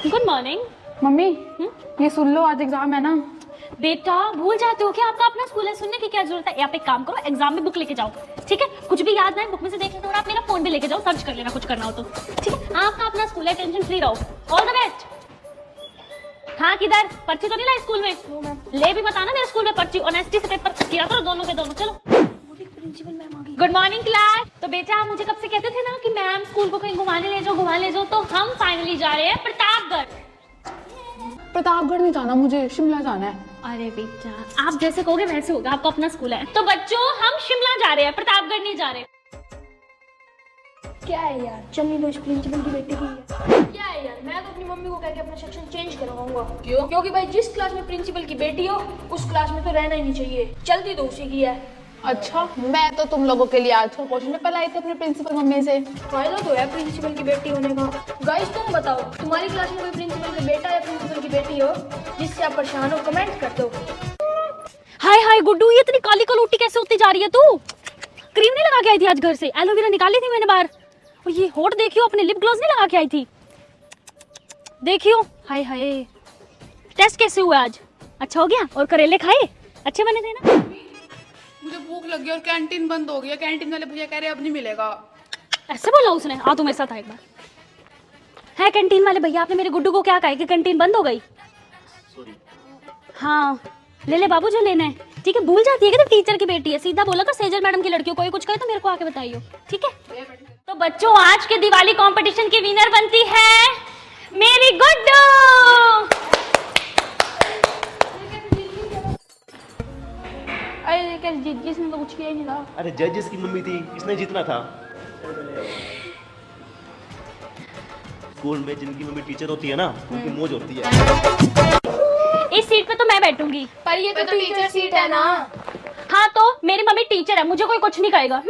Good morning. Mummy ये सुन लो, आज exam है ना। बेटा भूल जाते हो क्या? आपका अपना स्कूल है, सुनने की क्या जरूरत है? आप एक काम करो, एग्जाम में बुक लेके जाओ, ठीक है? कुछ भी याद ना है बुक में से देख लेना, और आप मेरा फोन भी लेके जाओ, सर्च कर लेना कुछ करना हो तो, ठीक है? आपका अपना स्कूल है, टेंशन फ्री रहो। All the best. हाँ किधर? पर्ची तो नहीं लाई स्कूल में? ले भी बताना मेरे स्कूल में पर्ची, ऑनेस्टी से पेपर किया करो दोनों के दोनों। चलो प्रिंसिपल मैम आ गई। Good morning class. तो बेटा आप मुझे कब से कहते थे ना कि मैम स्कूल को कहीं घुमाने ले जाओ, तो हम फाइनली जा रहे हैं प्रतापगढ़। प्रतापगढ़ नहीं जाना, मुझे शिमला जाना है। अरे बेटा आप जैसे कहोगे वैसे होगा, आपका अपना स्कूल है। तो बच्चों हम शिमला जा रहे हैं, प्रतापगढ़ नहीं जा रहे। क्या है यार, चलनी तो इस प्रिंसिपल की बेटी की है। क्या है यार, मैं तो अपनी मम्मी को कह के अपना सेक्शन चेंज करवाऊंगा। क्यों? क्योंकि भाई जिस क्लास में प्रिंसिपल की बेटी हो उस क्लास में तो रहना ही नहीं चाहिए। चलती तो उसी की है। अच्छा, मैं तो तुम लोगों के लिए आज क्वेश्चन पेपर लाई थी अपने प्रिंसिपल मम्मी से। फायदा तो है प्रिंसिपल की बेटी होने का। गाइस तुम बताओ, तुम्हारी क्लास में कोई प्रिंसिपल का बेटा या प्रिंसिपल की बेटी हो जिससे आप परेशान हो? कमेंट कर दो। हाय हाय गुड्डू, ये इतनी काली कलौटी कैसे होती जा रही है तू? क्रीम नहीं लगा के आई थी आज घर से? एलोवेरा निकाली थी मैंने बाहर। और ये होठ देखियो, अपने लिप ग्लॉस नहीं लगा के आई थी? देखियो, हाय हाय। टेस्ट कैसे हुआ आज? अच्छा हो गया? और करेले खाए? अच्छे बने थे ना? मुझे भूख लगी और कैंटीन बंद हो गया। कैंटीन वाले भैया कह रहे अब नहीं मिलेगा। ऐसे बोला उसने? आ तुम ऐसा था एक बार है कैंटीन वाले भैया, आपने मेरे गुड्डू को क्या कहा कि कैंटीन बंद हो गई? हाँ ले ले बाबू जो लेना है, ठीक है? भूल जाती है कि तो टीचर की बेटी है। सीधा बोला कर सेजल मैडम की लड़कियों, कोई कुछ कहे तो मेरे को आके बताइयो, ठीक है? तो बच्चों आज के दिवाली कंपटीशन की विनर बनती है मेरी गुड्डू। अरे क्या जिसने तो कुछ किया ही नहीं था। अरे जजेस की मम्मी थी, इसने जीतना था। स्कूल में जिनकी मम्मी टीचर होती है ना, उनकी मौज होती है। इस सीट पे तो मैं बैठूंगी। पर ये तो टीचर सीट है ना। हाँ तो मेरी मम्मी टीचर है, मुझे कोई कुछ नहीं कहेगा।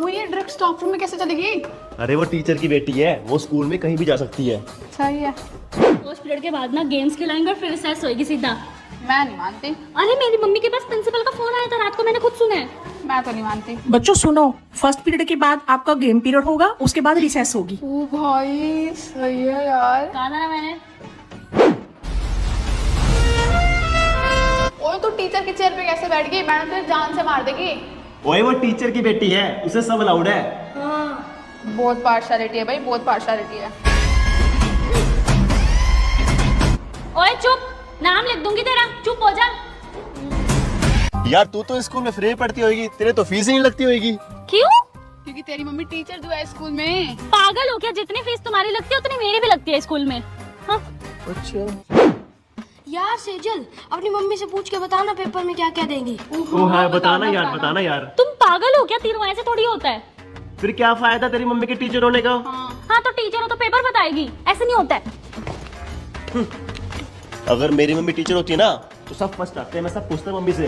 वो ये ड्रग स्टॉक रूम में कैसे चलेगी? अरे वो टीचर की बेटी है, वो स्कूल में कहीं भी जा सकती है। सही है। फर्स्ट पीरियड के बाद ना गेम्स खिलाएंगे और फिर रिसेस होएगी सीधा। मैं नहीं मानती। अरे मेरी मम्मी के पास प्रिंसिपल का फोन आया था रात को, मैंने खुद सुना है। मैं तो नहीं मानती। बच्चों सुनो, फर्स्ट पीरियड के बाद आपका गेम पीरियड होगा, उसके बाद रिसेस होगी। ओ भाई सही है यार। कहा था ना मैंने। ओए तू टीचर की चेयर पे कैसे बैठ गई? मैडम तुझे जान से मार देगी। ओए वो टीचर की बेटी है, उसे सब अलाउड है। बहुत पार्शियलिटी है भाई, बहुत पार्शियलिटी है। ओए चुप, नाम लिख दूंगी तेरा, चुप हो जा। यार तू तो स्कूल में फ्री पढ़ती होगी, तेरे तो फीस ही नहीं लगती होगी। क्यों? क्योंकि तेरी मम्मी टीचर जो है स्कूल में। पागल हो क्या? जितनी फीस तुम्हारी लगती है उतनी मेरी भी लगती है स्कूल में। हाँ? अच्छा यार सेजल, अपनी मम्मी से पूछ के बताना पेपर में क्या क्या देंगी। ओ हाँ बताना यार। तुम पागल हो क्या? तीनों ऐसे थोड़ी होता है। फिर क्या फायदा तेरी मम्मी के टीचर होने का? हाँ तो टीचर हो तो पेपर बताएगी, ऐसे नहीं होता है। अगर मेरी मम्मी टीचर होती है ना तो सब फर्स्ट आते हैं, मैं सब पूछता मम्मी से।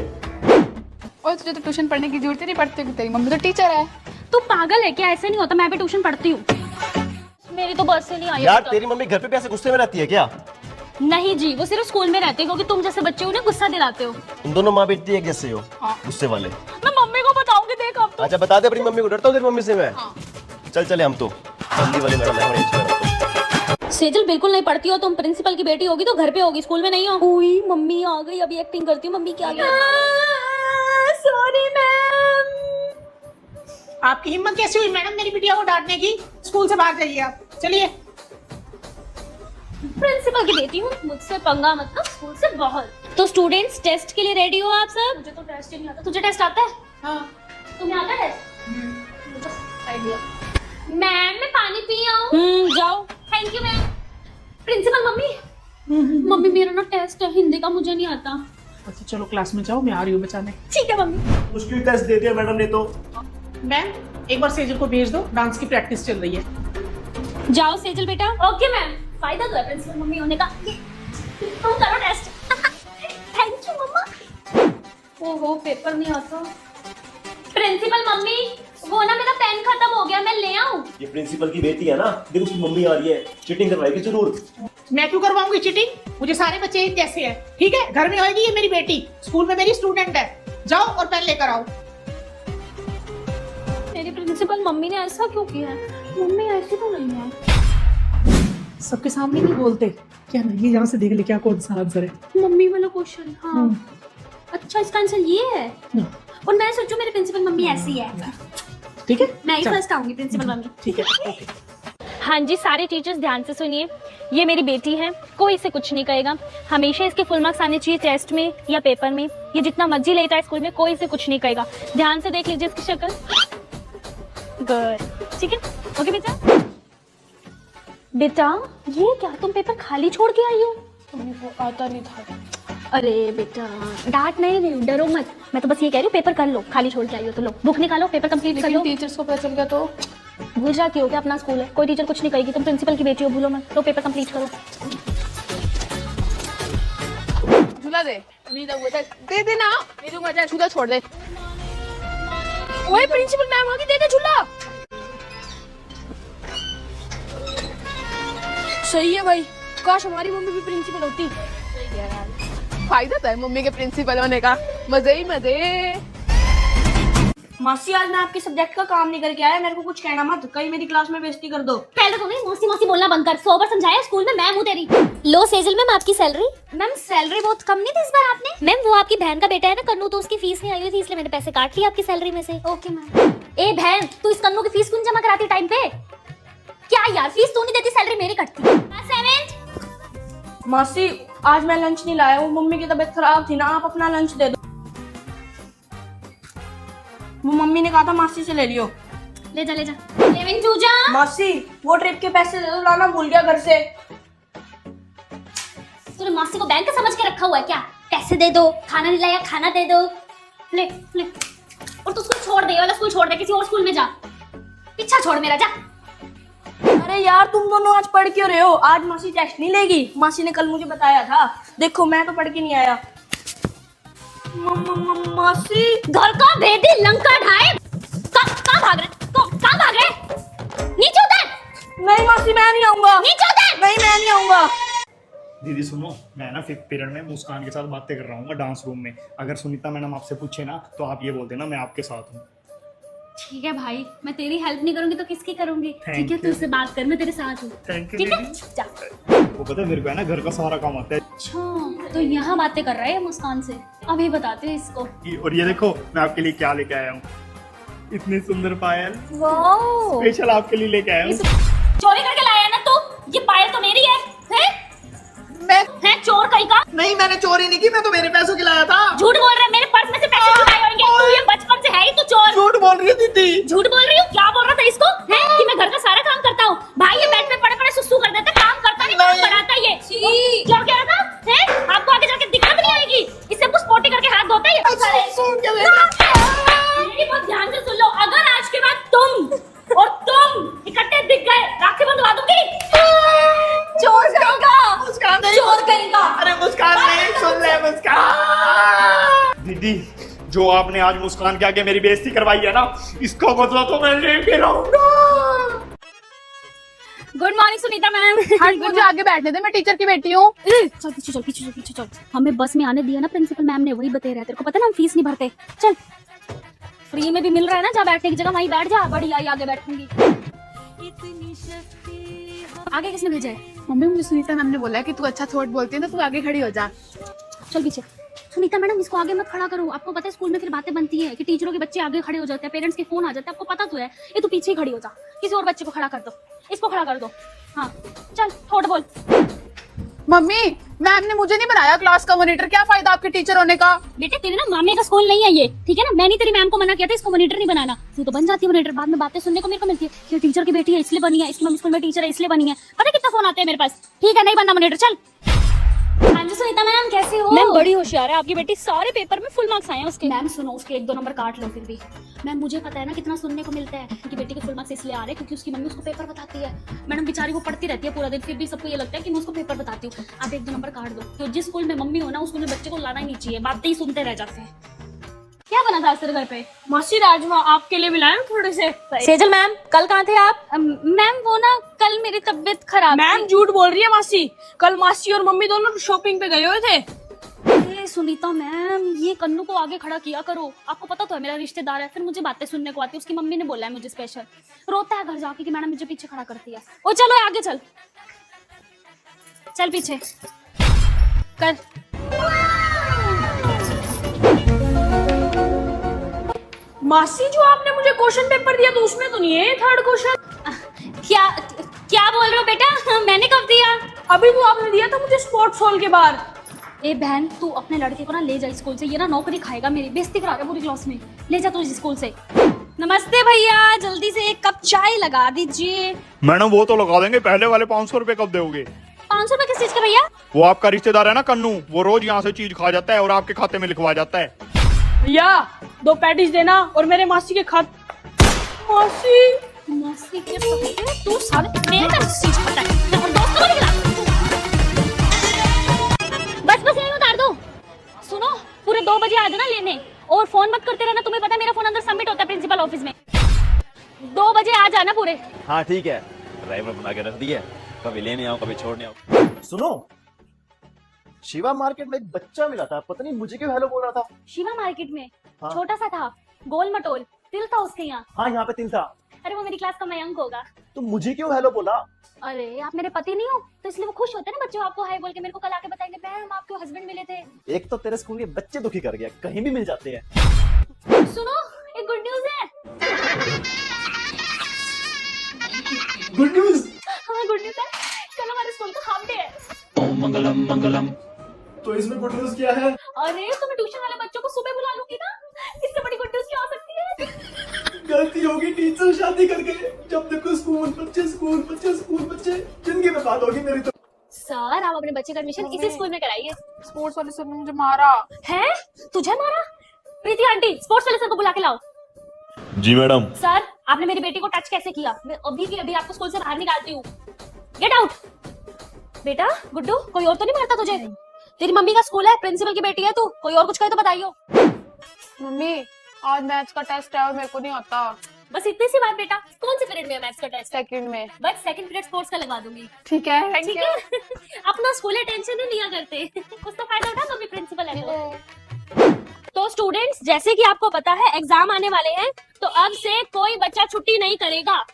और तुझे तो ट्यूशन पढ़ने की जरूरत ही नहीं पड़ती, तेरी मम्मी तो टीचर है। तू पागल है क्या? ऐसे नहीं होता, मैं भी ट्यूशन पढ़ती हूँ। मेरी तो बस से नहीं आई यार बेटा। तेरी मम्मी घर पे भी ऐसे गुस्से में रहती है क्या? नहीं जी, वो सिर्फ स्कूल में रहती है क्योंकि तुम जैसे बच्चे उन्हें गुस्सा दिलाते हो। तुम दोनों माँ बेटी एक जैसे हो, गुस्से वाले। मैं मम्मी को बताऊंगी, देख अब तो। अच्छा बता दे अपनी मम्मी को, डरता हूँ तेरी मम्मी से मैं। चल चले हम तो हिंदी वाली मैडम है। सेजल बिल्कुल नहीं पढ़ती हो तुम, प्रिंसिपल की बेटी होगी तो घर पे होगी, स्कूल में नहीं हो। ओई मम्मी आ गई, अभी एक्टिंग करती हूँ। मम्मी क्या गया? Sorry ma'am. आपकी हिम्मत कैसी हुई मैडम मेरी बिटिया को डांटने की? स्कूल से बाहर जाइए आप, चलिए। प्रिंसिपल की बेटी हूँ, मुझसे पंगा मतलब स्कूल से बाहर। तो स्टूडेंट्स टेस्ट के लिए रेडी हो आप सब? मुझे तो टेस्ट ही नहीं आता। तुझे टेस्ट आता है? हाँ। तुम्हें आता है टेस्ट? मैम मैं पानी पी आऊँ? जाओ। Thank you ma'am. Principal mummy, mummy मेरा ना टेस्ट है हिंदी का, मुझे नहीं आता। अच्छा चलो क्लास में जाओ, मैं आ रही हूँ बचाने। ठीक है मम्मी। मुश्किल टेस्ट दे दिया मैडम ने तो। मैम एक बार सेजल को भेज दो, डांस की प्रैक्टिस चल रही है। जाओ सेजल बेटा। Okay ma'am. फायदा तो है प्रिंसिपल मम्मी होने का। तुम करो टेस्ट। थैंक यू मम्मा। ओहो पेपर नहीं आता। प्रिंसिपल मम्मी, वो ना मेरा पेन खत्म हो गया, मैं ले आऊं? ये प्रिंसिपल की बेटी है ना, देखो उसकी मम्मी आ रही है, चीटिंग करवाएगी जरूर। मैं क्यों करवाऊंगी चीटिंग? मुझे सारे बच्चे एक जैसे हैं, ठीक है? घर में होगी ये मेरी बेटी, स्कूल में मेरी स्टूडेंट है। जाओ और पेन लेकर आओ। मेरी प्रिंसिपल मम्मी ने ऐसा क्यों किया है? मम्मी ऐसी तो नहीं है। सबके सामने नहीं बोलते क्या? नहीं, यहाँ से देख ले क्या कौन सा आंसर है। मम्मी वाला क्वेश्चन। हाँ अच्छा, इसका आंसर ये है। और मैं सोचूं मेरी प्रिंसिपल मम्मी ऐसी है। ठीक है, मैं ही चल। फर्स्ट आऊंगी प्रिंसिपल मम्मी। ठीक है, ओके। हाँ जी, सारे टीचर्स ध्यान से सुनिए। ये मेरी बेटी है, कोई इसे कुछ नहीं कहेगा। हमेशा इसके फुल मार्क्स आने चाहिए टेस्ट में या पेपर में। ये जितना मर्जी लेता है स्कूल में, कोई इसे कुछ नहीं कहेगा। ध्यान से देख लीजिए इसकी शक्ल। गुड, ठीक है, ओके बेटा। बेटा ये क्या, तुम पेपर खाली छोड़ के आई हो? वो आता नहीं था। अरे बेटा डांट नहीं रही, डरो मत। मैं तो बस ये कह रही हूँ पेपर कर लो, खाली छोड़ के आई हो तो लो बुक निकालो, पेपर कंप्लीट कर लो। टीचर्स को पता चल गया तो भूल जाती हो क्या अपना स्कूल है? कोई टीचर कुछ नहीं कहेगी, तुम प्रिंसिपल की बेटी हो, भूलो मत। लो पेपर कंप्लीट करो। झूला दे। नहीं दूंगा, दे दे ना। नहीं दूंगा, जा झूला छोड़ दे। ओए प्रिंसिपल मैम आ गई, दे दे झूला। सही है भाई, काश हमारी मम्मी भी प्रिंसिपल होती। फायदा था मम्मी के प्रिंसिपल होने का, मजे ही मजे। मासी आज मैं आपके सब्जेक्ट का काम नहीं करके आया, मेरे को कुछ कहना मत, कहीं मेरी क्लास में बेइज्जती कर दो। पहले तो नहीं मौसी मौसी बोलना बंद कर। 100 बार समझाया स्कूल में, मैम हूँ तेरी। लो सेजल मैम, आपकी सैलरी। मैम सैलरी बहुत कम नहीं थी इस बार आपने? मैम वो आपकी बहन का बेटा है ना कन्नू, तो उसकी फीस नहीं आई हुई थी, इसलिए मैंने पैसे काट लिए आपकी सैलरी में से। Okay ma'am. ए बहन, तू इस कन्नू की फीस क्यों जमा कराती टाइम पे? क्या यार, फीस तू नहीं देती, सैलरी मेरी कटती। मासी आज मैं लंच नहीं लाया, वो मम्मी की तबीयत खराब थी ना, आप अपना लंच दे दो। वो मम्मी ने कहा था मासी से ले लियो। ले जा ले जा। लेविन चूजा। मासी वो ट्रिप के पैसे दे दो, लाना भूल गया घर से। तूने मासी को बैंक समझ के रखा हुआ है क्या? पैसे दे दो, खाना नहीं लाया खाना दे दो। ले ले। और तू स्कूल छोड़ दे, ये वाला स्कूल छोड़ दे, किसी और स्कूल में जा। पीछा छोड़ मेरा, जा। अरे यार तुम दोनों आज पढ़ क्यों रहे हो? आज मासी टेस्ट नहीं लेगी, मासी ने कल मुझे बताया था। देखो मैं तो पढ़ के नहीं आया। मासी घर का भेदी लंका ढाए। कहाँ भाग रहे? कहाँ भाग रहे? नीचे उतर। नहीं मासी मैं नहीं आऊंगा। नीचे उतर। नहीं मैं नहीं आऊंगा। दीदी सुनो, मैं ना 5th पीरियड में मुस्कान के साथ बातें कर रहा हूँ डांस रूम में। अगर सुनीता मैडम आपसे पूछे ना तो आप ये बोल देना मैं आपके साथ हूँ। ठीक है भाई, मैं तेरी हेल्प नहीं करूंगी तो किसकी करूंगी? Thank ठीक है, तू you. उससे बात कर, मैं तेरे साथ हूँ। थैंक यू ठीक है, दीदी। जा। वो पता है मेरे को है ना घर का सारा काम आता है। अच्छा तो यहाँ बातें कर रहा है मुस्कान से। अभी बताती हूँ इसको। और ये देखो मैं आपके लिए क्या लेके आया हूँ, इतनी सुंदर पायल वाओ, स्पेशल आपके लिए लेके आया हूँ। चोरी करके लाया है ना तू? ये पायल तो मेरी है। हैं चोर कहीं का? नहीं मैंने चोरी नहीं की, मैं तो मेरे पैसों के लाया था। झूठ बोल रहा है, मेरे पर्स में से पैसे चुराए होंगे। तू ये बचपन से है ही तो चोर। झूठ बोल रही है दीदी। झूठ बोल रही हूँ? क्या बोल रहा था इसको? है कि मैं घर का सारा काम करता हूँ। भाई ये बेड पे पड़े पड़े सुसु कर देता, काम करता नहीं, काम बनाता ये। क्या कह रहा था? हैं? आपको आगे जाके दिक्कत नहीं आएगी। इससे कुछ पोटी करके हाथ धोता है ये। मेरी बात ध्यान से सुन लो, अगर आज के बाद तुम और तुम इकट्ठे दिख गए, राखी बंधवा दूंगी। चोर कहेगा, मुस्कान चोर कहेगा। अरे मुस्कान नहीं, सुन ले मुस्कान। दीदी जो आपने आज मुस्कान के आगे मेरी बेइज्जती करवाई है ना, इसका बदला तो मैं लेके रहूंगा। Good morning Sunita ma'am. हाँ मुझे आगे बैठने दे, मैं टीचर की बेटी हूँ। चल पीछे चल, पीछे चल, पीछे चल। हमें बस में आने दिया ना प्रिंसिपल मैम ने, वही बता रहा है। तेरे को पता ना हम फीस नहीं भरते। चल फ्री में भी मिल रहा है ना, जहाँ बैठने की जगह वहीं बैठ जा। बड़ी आई आगे बैठूंगी। आगे किसने भेजा है? मम्मी मुझे सुनीता मैम ने बोला है कि तू अच्छा थोट बोलती है ना, तू आगे खड़ी हो जा। चल पीछे। सुनीता मैडम इसको आगे मत खड़ा करो। आपको पता है स्कूल में फिर बातें बनती है कि टीचरों के बच्चे आगे खड़े हो जाते हैं, पेरेंट्स के फोन आ जाते हैं। आपको पता तो है। ये तू पीछे ही खड़ी हो जा, किसी और बच्चे को खड़ा कर दो। इसको खड़ा कर दो। हाँ चल थोड़ा बोल। मम्मी मैम ने मुझे नहीं बनाया क्लास का मॉनिटर, क्या फायदा आपके टीचर होने का? बेटे तेरे ना मामे का स्कूल नहीं है ये, ठीक है ना? मैंने तेरी मैम को मना किया था इसको मॉनिटर नहीं बनाना। तू तो बन जाती है मॉनिटर, बाद में बातें सुनने को मेरे को मिलती है कि टीचर की बेटी है इसलिए बनी है, इसकी मम्मी स्कूल में टीचर है इसलिए बनी है। पता है कितना फोन आते हैं मेरे पास। ठीक है नहीं बनना मॉनिटर, चल। हाँ जी सुनीता मैम कैसे हो? मैम बड़ी होशियार है आपकी बेटी, सारे पेपर में फुल मार्क्स आए हैं उसके। मैम सुनो, उसके 1-2 नंबर काट लो फिर भी। मैम मुझे पता है ना कितना सुनने को मिलता है कि बेटी के फुल मार्क्स इसलिए आ रहे हैं क्योंकि उसकी मम्मी उसको पेपर बताती है। मैडम बेचारी वो पढ़ती रहती है पूरा दिन, फिर भी सबको ये लगता है कि मैं उसको पेपर बताती हूँ। आप 1-2 नंबर काट दो। तो जिस स्कूल में मम्मी हो ना उस स्कूल में बच्चे को लाना ही नहीं चाहिए, बातें ही सुनते रह जाते हैं। क्या बना था आज तेरे घर पे? मासी राजमा आपके लिए मिलाए थोड़े से। सेजल मैम कल कहाँ थे आप? मैम वो ना कल मेरी तबीयत खराब मैम झूठ बोल रही है मासी, कल मासी और मम्मी दोनों शॉपिंग पे गए हुए थे। अरे सुनीता मैम ये कन्नू को आगे खड़ा किया करो। आपको पता तो है मेरा रिश्तेदार है, फिर मुझे बातें सुनने को आती है। उसकी मम्मी ने बोला है मुझे स्पेशल, रोता है घर जाके कि मैडम मुझे पीछे खड़ा करती है। ओ चलो आगे चल। चल पीछे कर। मासी जो आपने मुझे क्वेश्चन पेपर दिया तो उसमें तो नहीं है थर्ड क्वेश्चन। क्या क्या बोल रहे हो बेटा? मैंने कब दिया? अभी तो आपने दिया था मुझे स्पोर्ट्स हॉल के बाहर। ए बहन, तू अपने लड़के को ना ले जा स्कूल से, ये ना नौकरी खाएगा, मेरी बेइज्जती करा रहा है पूरी क्लास में। ले जा तू स्कूल से। नमस्ते भैया, जल्दी से एक कप चाय लगा दीजिए। मैडम वो तो लगा देंगे, पहले वाले 500 रुपए कब दोगे? 500 रुपए किस चीज का भैया? वो आपका रिश्तेदार है ना कन्नू, वो रोज यहाँ से चीज खा जाता है और आपके खाते में लिखवा जाता है। भैया 2 पैटीज देना और मेरे मासी के खात। मासी के पकड़े तू साले मेरे का चीज पता है और दोस्तों को खिला। बस यही उतार दो। सुनो, पूरे 2 बजे आ जाना लेने और फोन मत करते रहना, तुम्हें पता है मेरा फोन अंदर सबमिट होता है प्रिंसिपल ऑफिस में। 2 बजे आ जाना पूरे। हाँ ठीक है, ड्राइवर बना के रख दिया, कभी लेने आओ कभी छोड़ने आओ। सुनो, शिवा मार्केट में एक बच्चा मिला था, पता नहीं मुझे क्यों हेलो बोल रहा था। शिवा मार्केट में? हाँ। छोटा सा था, गोल मटोल, तिल था उसके यहाँ। हाँ यहाँ पे तिल था। अरे वो मेरी क्लास का मयंक होगा। तो मुझे क्यों हेलो बोला? अरे आप मेरे पति नहीं हो तो इसलिए वो खुश होते हैं ना बच्चों, आपको हाय बोल के मेरे को कल आके बताएंगे मैम आपके हस्बैंड मिले थे। एक तो तेरे स्कूल के बच्चे दुखी कर गया, कहीं भी मिल जाते हैं। सुनो, एक गुड न्यूज है। Good news? हाँ गुड न्यूज है, कल हमारे स्कूल का हाफ डे है। तो इसमें गुड न्यूज क्या है? अरे तो मैं ट्यूशन वाले बच्चों को सुबह बुला लूंगी ना, इससे बड़ी गुड न्यूज क्या हो सकती है? गलती होगी टीचर शादी करके, जब देखो स्कूल बच्चे स्कूल बच्चे स्कूल बच्चे, जिंदगी में बात होगी मेरी तो। सर आप अपने बच्चे का एडमिशन इसी स्कूल में कराइए। स्पोर्ट्स वाले सर ने मुझे मारा है? तुझे मारा? प्रीति आंटी, स्पोर्ट्स वाले सर को बुला के लाओ। जी मैडम। सर आपने मेरी बेटी को टच कैसे किया? मैं अभी की अभी आपको स्कूल से बाहर निकालती हूँ। Get out. बेटा गुड्डू, कोई और तो नहीं मारता तुझे? तेरी मम्मी का स्कूल है, प्रिंसिपल की बेटी है तू, कोई और कुछ कहे तो बताइयो। मम्मी आज मैथ्स का टेस्ट है और मेरे को नहीं आता। बस इतनी सी बात बेटा। कौन से पीरियड में है मैथ्स का टेस्ट? सेकंड में। बस सेकंड पीरियड स्पोर्ट्स का लगवा दूंगी। ठीक है ठीक है। अपना स्कूल है, टेंशन नहीं लिया करते। कुछ तो फायदा उठा, मम्मी प्रिंसिपल है। तो स्टूडेंट्स, जैसे कि आपको पता है एग्जाम आने वाले हैं, तो अब से कोई बच्चा छुट्टी नहीं करेगा।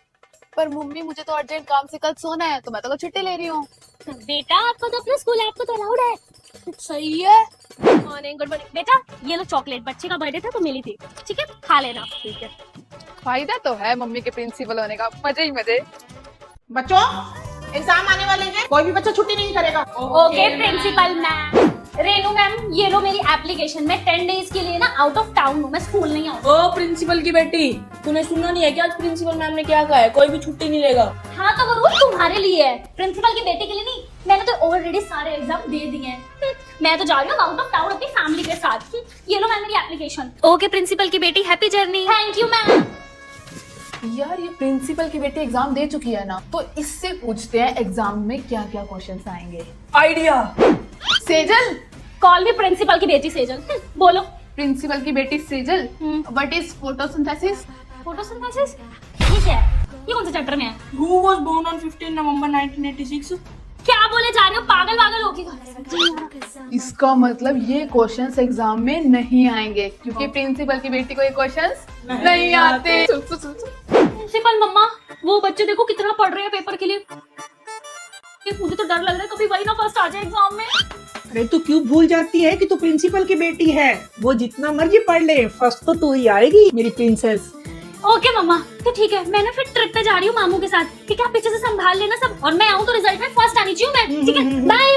पर मम्मी मुझे तो अर्जेंट काम से कल सोना है तो मैं तो कल छुट्टी ले रही हूँ। बेटा आपका तो अपना स्कूल है, आपको तो अलाउड है। सही है। Morning, good morning. बेटा ये लो चॉकलेट, बच्चे का बर्थडे था तो मिली थी, ठीक है खा लेना। ठीक है, फायदा तो है मम्मी के प्रिंसिपल होने का, मजे ही मजे। बच्चों एग्जाम आने वाले हैं, कोई भी बच्चा छुट्टी नहीं करेगा। Okay principal ma'am. Renu ma'am ये लो मेरी एप्लीकेशन, मैं 10 डेज के लिए ना आउट ऑफ टाउन हूँ, मैं स्कूल नहीं आऊँ। ओ प्रिंसिपल की बेटी, तूने सुना नहीं है क्या आज प्रिंसिपल मैम ने क्या कहा है? कोई भी छुट्टी नहीं लेगा। हाँ तो वो रूल तुम्हारे लिए है, प्रिंसिपल की बेटी के लिए नहीं। मैंने तो ऑलरेडी सारे एग्जाम दे दिए हैं। मैं तो जा रही हूँ आउट ऑफ टाउन अपनी फैमिली के साथ। ये लो मैम मेरी एप्लीकेशन। ओके प्रिंसिपल की बेटी, happy journey. Thank you ma'am. यार ये प्रिंसिपल की बेटी एग्जाम दे चुकी है ना, तो इससे पूछते हैं एग्जाम में क्या क्या क्वेश्चंस आएंगे। Idea. Sejal, call me principal की बेटी सेजल। बोलो। प्रिंसिपल की बेटी Sejal, what is photosynthesis? Photosynthesis ये क्या है? ये कौन से चैप्टर में है? Who was born on 15 November 1986? क्या बोले जा रहे हो, पागल पागल होगी। इसका मतलब ये क्वेश्चंस एग्जाम में नहीं आएंगे क्योंकि प्रिंसिपल की बेटी को ये क्वेश्चंस नहीं आते। प्रिंसिपल मम्मा, वो बच्चे देखो कितना पढ़ रहे हैं पेपर के लिए। मुझे तो डर लग रहा है कभी वही ना फर्स्ट आ जाए एग्जाम में। अरे तू क्यों भूल जाती है कि तू प्रिंसिपल की बेटी है? वो जितना मर्जी पढ़ ले, फर्स्ट तो तू ही आएगी मेरी प्रिंसेस। ओके मम्मा, तो ठीक है, मैं ना फिर ट्रिप पे जा रही हूँ मामू के साथ। ठीक है, आप पीछे से संभाल लेना सब, और मैं आऊँ तो रिजल्ट में फर्स्ट आनी चाहिए मैं। ठीक है, बाय।